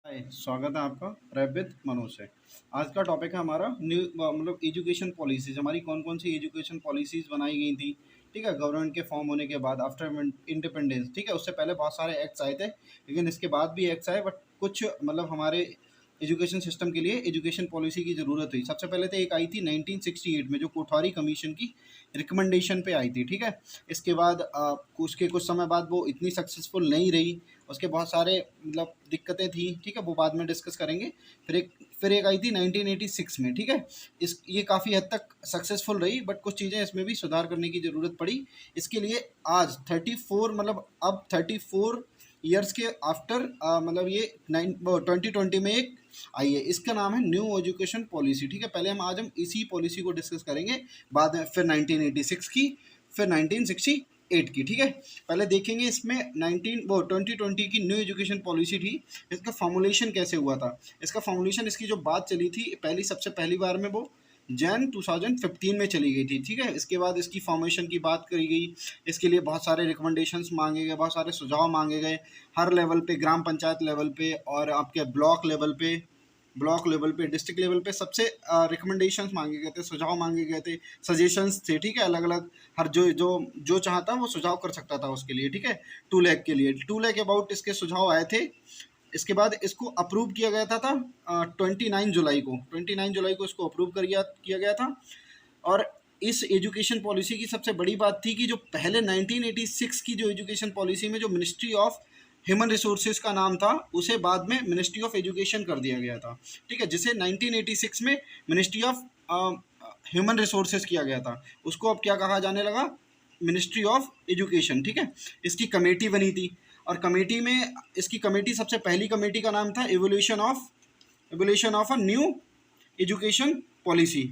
हाय, स्वागत है आपका प्रैबित मनोज से। आज का टॉपिक है हमारा न्यू मतलब एजुकेशन पॉलिसीज़। हमारी कौन-कौन सी एजुकेशन पॉलिसीज़ बनाई गई थी, ठीक है? गवर्नमेंट के फॉर्म होने के बाद आफ्टर इंडिपेंडेंस, ठीक है? उससे पहले बहुत सारे एक्ट्स आए थे, लेकिन इसके बाद भी एक्ट्स आए, बट कुछ मतलब हमारे एजुकेशन सिस्टम के लिए एजुकेशन पॉलिसी की ज़रूरत हुई। सबसे पहले तो एक आई थी 1968 में, जो कोठारी कमीशन की रिकमेंडेशन पे आई थी, ठीक है? इसके बाद उसके कुछ समय बाद वो इतनी सक्सेसफुल नहीं रही। उसके बहुत सारे मतलब दिक्कतें थी, ठीक है? वो बाद में डिस्कस करेंगे। फिर एक आई थी 1986 में, ठीक है? ये काफ़ी हद तक सक्सेसफुल रही, बट कुछ चीज़ें इसमें भी सुधार करने की ज़रूरत पड़ी। इसके लिए आज 34 मतलब अब 34 ईयर्स के आफ्टर मतलब ये 2020 में एक आई है। इसका नाम है न्यू एजुकेशन पॉलिसी, ठीक है? पहले हम इसी पॉलिसी को डिस्कस करेंगे, बाद में फिर 1986 की, फिर 1968 की, ठीक है? पहले देखेंगे इसमें 2020 की न्यू एजुकेशन पॉलिसी थी, इसका फॉर्मुलेशन कैसे हुआ था। इसका फॉर्मुलेशन, इसकी जो बात चली थी सबसे पहली बार में, वो जैन 2015 में चली गई थी, ठीक है? इसके बाद इसकी फॉर्मेशन की बात करी गई। इसके लिए बहुत सारे रिकमेंडेशंस मांगे गए, बहुत सारे सुझाव मांगे गए, हर लेवल पे, ग्राम पंचायत लेवल पे और आपके ब्लॉक लेवल पे, डिस्ट्रिक्ट लेवल पे, सबसे रिकमेंडेशंस मांगे गए थे, सुझाव मांगे गए थे, सजेशंस थे, ठीक है? अलग अलग, हर जो जो जो चाहता वो सुझाव कर सकता था उसके लिए, ठीक है? 2 लाख के लिए 2 लाख अबाउट इसके सुझाव आए थे। इसके बाद इसको अप्रूव किया गया था 29 जुलाई को इसको अप्रूव किया गया था। और इस एजुकेशन पॉलिसी की सबसे बड़ी बात थी कि जो पहले 1986 की जो एजुकेशन पॉलिसी में जो मिनिस्ट्री ऑफ ह्यूमन रिसोर्सेज का नाम था, उसे बाद में मिनिस्ट्री ऑफ एजुकेशन कर दिया गया था, ठीक है? जिसे 1986 में मिनिस्ट्री ऑफ ह्यूमन रिसोर्सेज किया गया था, उसको अब क्या कहा जाने लगा? मिनिस्ट्री ऑफ एजुकेशन, ठीक है? इसकी कमेटी बनी थी, और इसकी कमेटी, सबसे पहली कमेटी का नाम था evolution of a new education policy.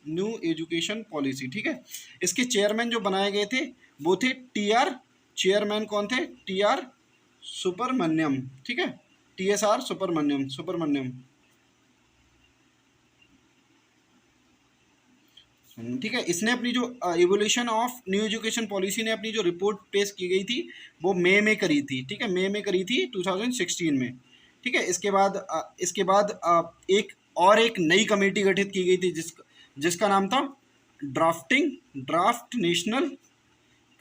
New education policy, ठीक है? इसके चेयरमैन जो बनाए गए थे, वो थे TR, चेयरमैन कौन थे? TR सुब्रमण्यम, ठीक है? TSR सुब्रमण्यम, ठीक है? इसने अपनी जो evolution of new education policy ने अपनी जो रिपोर्ट पेश की गई थी, वो मई में करी थी, ठीक है? मई में करी थी 2016 में, ठीक है? एक नई कमेटी गठित की गई थी, जिसका नाम था draft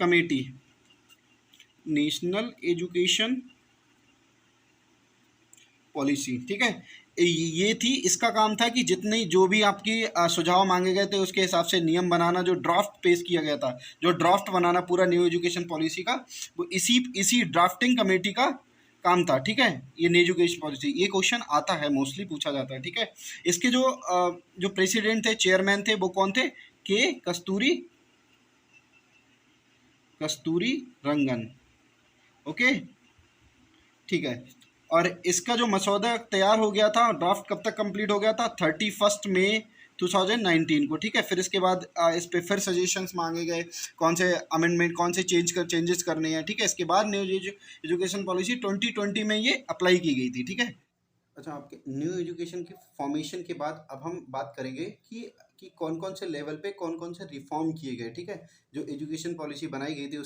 committee national education policy, ठीक है? ये थी, इसका काम था कि जितने जो भी आपकी सुझाव मांगे गए थे, उसके हिसाब से नियम बनाना। जो ड्राफ्ट पेश किया गया था, जो ड्राफ्ट बनाना पूरा न्यू एजुकेशन पॉलिसी का, वो इसी ड्राफ्टिंग कमेटी का काम था, ठीक है? ये न्यू एजुकेशन पॉलिसी, ये क्वेश्चन आता है, मोस्टली पूछा जाता है, ठीक है? इसके जो प्रेसिडेंट थे, चेयरमैन थे, वो कौन थे? के कस्तूरी रंगन, ओके, ठीक है? और इसका जो मसौदा तैयार हो गया था, ड्राफ्ट कब तक कंप्लीट हो गया था? 31 मई 2019 को, ठीक है? फिर इसके बाद इस पे फिर सजेशंस मांगे गए, कौन से अमेंडमेंट, कौन से चेंजेस करने हैं, ठीक है? इसके बाद न्यू एजुकेशन पॉलिसी 2020 में ये अप्लाई की गई थी, ठीक है? अच्छा, आपके न्यू एजुकेशन की फॉर्मेशन के बाद अब हम बात करेंगे कि कौन कौन से लेवल पे कौन कौन से रिफॉर्म किए गए, ठीक है? जो एजुकेशन पॉलिसी बनाई गई थी,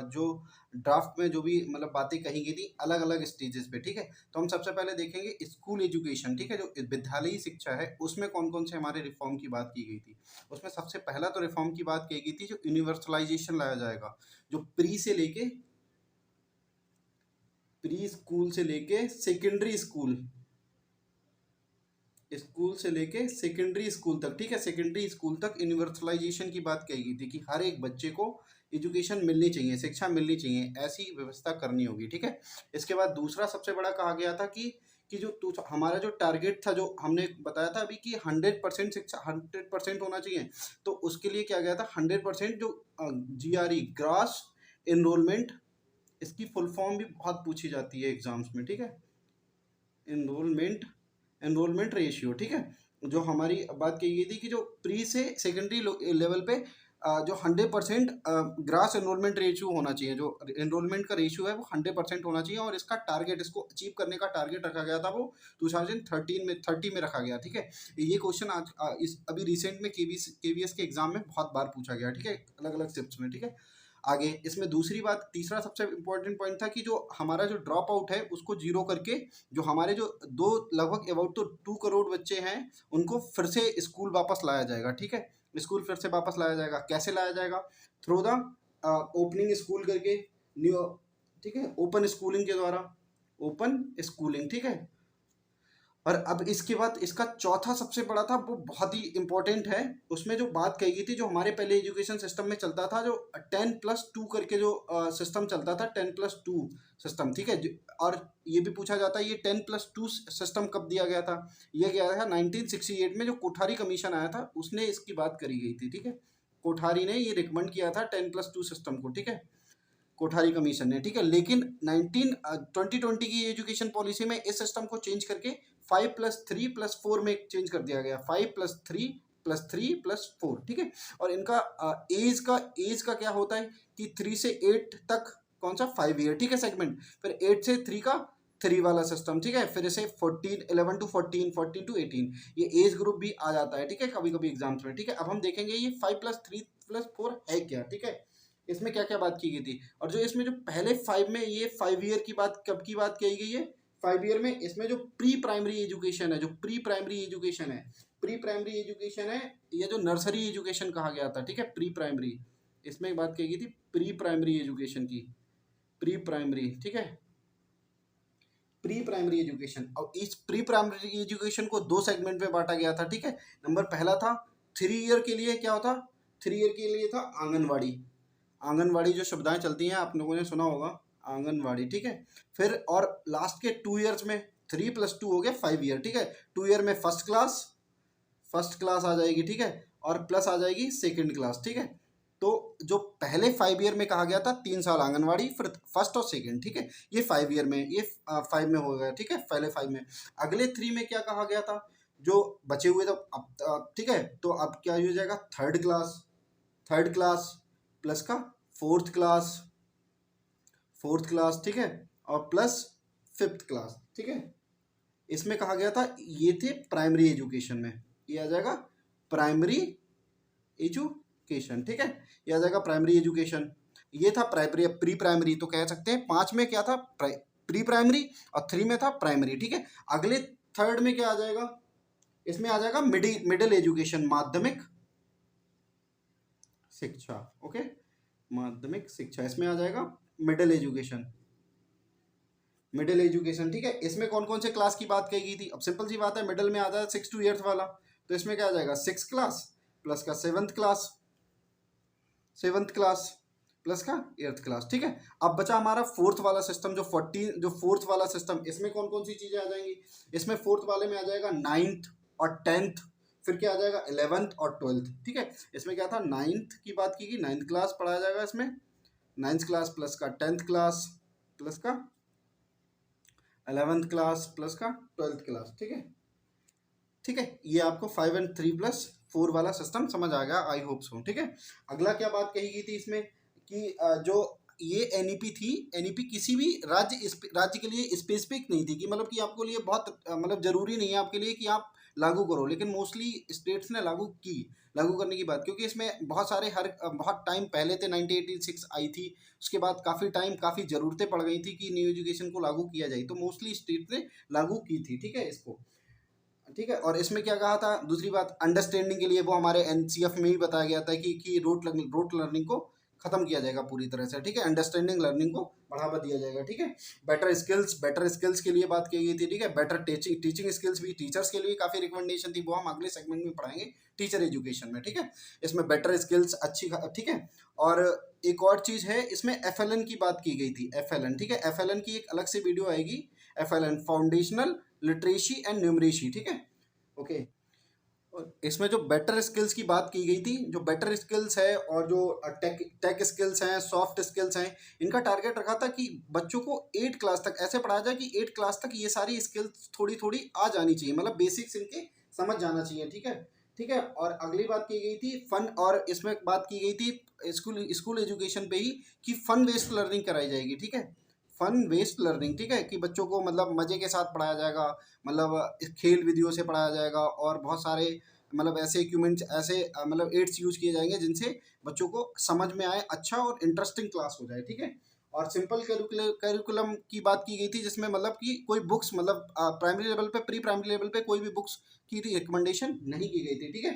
जो ड्राफ्ट में जो भी मतलब बातें कही गई थी, अलग अलग स्टेजेस पे, ठीक है? तो हम सबसे पहले देखेंगे स्कूल एजुकेशन, ठीक है? जो विद्यालयी शिक्षा है, उसमें कौन कौन से हमारे रिफॉर्म की बात की गई थी। उसमें सबसे पहला तो रिफॉर्म की बात की गई थी, जो यूनिवर्सलाइजेशन लाया जाएगा, जो प्री स्कूल से लेके सेकेंडरी स्कूल तक, ठीक है? सेकेंडरी स्कूल तक यूनिवर्सलाइजेशन की बात कही गई थी कि हर एक बच्चे को एजुकेशन मिलनी चाहिए, शिक्षा मिलनी चाहिए, ऐसी व्यवस्था करनी होगी, ठीक है? इसके बाद दूसरा सबसे बड़ा कहा गया था कि हमारा जो टारगेट था, जो हमने बताया था अभी, कि 100% शिक्षा 100% होना चाहिए। तो उसके लिए क्या गया था, 100% जो GRE, ग्रास एनरोलमेंट, इसकी फुल फॉर्म भी बहुत पूछी जाती है एग्जाम्स में, ठीक है? एनरोलमेंट रेशियो, ठीक है? जो हमारी बात कही गई थी कि जो प्री से सेकेंडरी लेवल पे जो 100% ग्रास एनरोलमेंट रेशियो होना चाहिए, जो एनरोलमेंट का रेशियो है वो 100% होना चाहिए, और इसका टारगेट, इसको अचीव करने का टारगेट रखा गया था, वो 2030 में रखा गया, ठीक है? ये क्वेश्चन अभी रिसेंट में KVS के एग्जाम में बहुत बार पूछा गया, ठीक है? अलग अलग शिफ्ट्स में, ठीक है? आगे इसमें दूसरी बात, तीसरा सबसे इम्पोर्टेंट पॉइंट था कि जो हमारा जो ड्रॉप आउट है उसको जीरो करके जो हमारे जो दो लगभग अबाउट तो 2 करोड़ बच्चे हैं उनको फिर से स्कूल वापस लाया जाएगा। ठीक है, स्कूल फिर से वापस लाया जाएगा। कैसे लाया जाएगा? थ्रू द ओपनिंग स्कूल करके, न्यू, ठीक है, ओपन स्कूलिंग के द्वारा, ओपन स्कूलिंग। ठीक है, और अब इसके बाद इसका चौथा सबसे बड़ा था, वो बहुत ही इंपॉर्टेंट है। उसमें जो बात कही गई थी, जो हमारे पहले एजुकेशन सिस्टम में चलता था, जो 10+2 करके जो सिस्टम चलता था, 10+2 सिस्टम। ठीक है, और ये भी पूछा जाता है ये 10+2 सिस्टम कब दिया गया था? ये गया था 1968 में, जो कोठारी कमीशन आया था उसने इसकी बात करी गई थी। ठीक है, कोठारी ने ये रिकमेंड किया था 10+2 सिस्टम को। ठीक है, कोठारी कमीशन ने। ठीक है, लेकिन 2020 की एजुकेशन पॉलिसी में इस सिस्टम को चेंज करके 5+3+4 में चेंज कर दिया गया, 5+3+3+4। ठीक है, और इनका एज का क्या होता है कि 3 से 8 तक कौन सा 5 ईयर। ठीक है, सेगमेंट, फिर 8 से 3 का 3 वाला सिस्टम। ठीक है, फिर इसे 11 to 14, 14 to 18 ये एज ग्रुप भी आ जाता है। ठीक है, कभी कभी एग्जाम्स में। ठीक है, अब हम देखेंगे ये 5+3+4 है क्या। ठीक है, इसमें क्या क्या बात की गई थी, और जो इसमें जो पहले 5 में ये 5 ईयर की बात कब की बात कही गई है? 5 ईयर में इसमें जो प्री प्राइमरी एजुकेशन है, जो प्री प्राइमरी एजुकेशन है, प्री प्राइमरी एजुकेशन है, ये जो नर्सरी एजुकेशन कहा गया था। ठीक है, प्री प्राइमरी, इसमें बात कही गई थी प्री प्राइमरी एजुकेशन की, प्री प्राइमरी। ठीक है, प्री प्राइमरी एजुकेशन, और इस प्री प्राइमरी एजुकेशन को 2 सेगमेंट में बांटा गया था। ठीक है, नंबर पहला था 3 ईयर के लिए, क्या होता? 3 ईयर के लिए था आंगनवाड़ी। आंगनवाड़ी जो शब्दाएं चलती हैं आप लोगों ने सुना होगा, आंगनवाड़ी। ठीक है, फिर और लास्ट के 2 ईयर्स में 3+2 हो गया 5 ईयर। ठीक है, 2 ईयर में फर्स्ट क्लास आ जाएगी। ठीक है, और प्लस आ जाएगी सेकंड क्लास। ठीक है, तो जो पहले 5 ईयर में कहा गया था 3 साल आंगनवाड़ी, फिर फर्स्ट और सेकंड। ठीक है, ये 5 ईयर में, ये 5 में हो गया। ठीक है, पहले 5 में। अगले 3 में क्या कहा गया था, जो बचे हुए तो अब ठीक है, तो अब क्या हो जाएगा? थर्ड क्लास प्लस का फोर्थ क्लास। ठीक है, और प्लस 5th क्लास। ठीक है, इसमें कहा गया था ये थे प्राइमरी एजुकेशन में, ये आ जाएगा प्राइमरी एजुकेशन। ठीक है, ये आ जाएगा प्राइमरी एजुकेशन। ये था प्री प्राइमरी, तो कह सकते हैं 5 में क्या था? प्री प्राइमरी, और 3 में था प्राइमरी। ठीक है, अगले थर्ड में क्या आ जाएगा? इसमें आ जाएगा मिडिल एजुकेशन, माध्यमिक शिक्षा। ओके, माध्यमिक शिक्षा, इसमें आ जाएगा मिडिल एजुकेशन। ठीक है, इसमें कौन कौन से क्लास की बात कही गई थी? अब सिंपल सी बात है, मिडिल में आ जाए 6 to 8 वाला, तो इसमें क्या आ जाएगा? 6th क्लास प्लस का 7th क्लास प्लस का 8th क्लास। ठीक है, अब बचा हमारा फोर्थ वाला सिस्टम, जो फोर्थ वाला सिस्टम, इसमें कौन कौन सी चीजें आ जाएंगी? इसमें फोर्थ वाले में आ जाएगा 9th और 10th, फिर क्या आ जाएगा? 11th और 12th। ठीक है, इसमें क्या था? 9th की बात की गई, 9th क्लास पढ़ाया जाएगा इसमें, 9th क्लास प्लस का 10th क्लास प्लस का 11th क्लास प्लस का 12th क्लास। ठीक है, ये आपको 5 and 3+4 वाला सिस्टम समझ आ गया, आई होप सो। ठीक है, अगला क्या बात कही गई थी इसमें कि जो ये एनईपी थी, एनईपी किसी भी राज्य के लिए स्पेसिफिक नहीं थी, कि मतलब कि आपको लिए बहुत मतलब जरूरी नहीं है आपके लिए कि आप लागू करो, लेकिन मोस्टली स्टेट्स ने लागू करने की बात, क्योंकि इसमें बहुत सारे बहुत टाइम पहले थे, 1986 आई थी, उसके बाद काफ़ी ज़रूरतें पड़ गई थी कि न्यू एजुकेशन को लागू किया जाए, तो मोस्टली स्टेट ने लागू की थी। ठीक है, इसको। ठीक है, और इसमें क्या कहा था? दूसरी बात, अंडरस्टैंडिंग के लिए वो हमारे एनसीएफ में भी बताया गया था कि रोट लर्निंग को खत्म किया जाएगा पूरी तरह से। ठीक है, अंडरस्टैंडिंग लर्निंग को बढ़ावा दिया जाएगा। ठीक है, बेटर स्किल्स के लिए बात की गई थी। ठीक है, बेटर टीचिंग स्किल्स भी, टीचर्स के लिए काफ़ी रिकमेंडेशन थी, वो हम अगले सेगमेंट में पढ़ाएंगे टीचर एजुकेशन में। ठीक है, इसमें बेटर स्किल्स अच्छी। ठीक है, और एक और चीज़ है, इसमें FLN की बात की गई थी, FLN। ठीक है, FLN की एक अलग से वीडियो आएगी, FLN foundational literacy and numeracy. ठीक है, ओके। और इसमें जो बेटर स्किल्स की बात की गई थी, जो बेटर स्किल्स है और जो टेक स्किल्स हैं, सॉफ्ट स्किल्स हैं, इनका टारगेट रखा था कि बच्चों को 8 क्लास तक ऐसे पढ़ाया जाए कि 8 क्लास तक ये सारी स्किल्स थोड़ी थोड़ी आ जानी चाहिए, मतलब बेसिक्स इनके समझ जाना चाहिए। ठीक है, और अगली बात की गई थी फन, और इसमें बात की गई थी स्कूल एजुकेशन पे ही, कि फन बेस्ड लर्निंग कराई जाएगी। ठीक है, फन बेस्ड लर्निंग। ठीक है, कि बच्चों को मतलब मज़े के साथ पढ़ाया जाएगा, मतलब खेल विधियों से पढ़ाया जाएगा, और बहुत सारे मतलब ऐसे इक्विपमेंट्स, ऐसे मतलब एड्स यूज किए जाएंगे जिनसे बच्चों को समझ में आए, अच्छा और इंटरेस्टिंग क्लास हो जाए, ठीक है। और सिंपल करिकुलम की बात की गई थी, जिसमें मतलब कि कोई बुक्स, मतलब प्राइमरी लेवल पे, प्री प्राइमरी लेवल पे कोई भी बुक्स की रिकमेंडेशन नहीं की गई थी, ठीक है।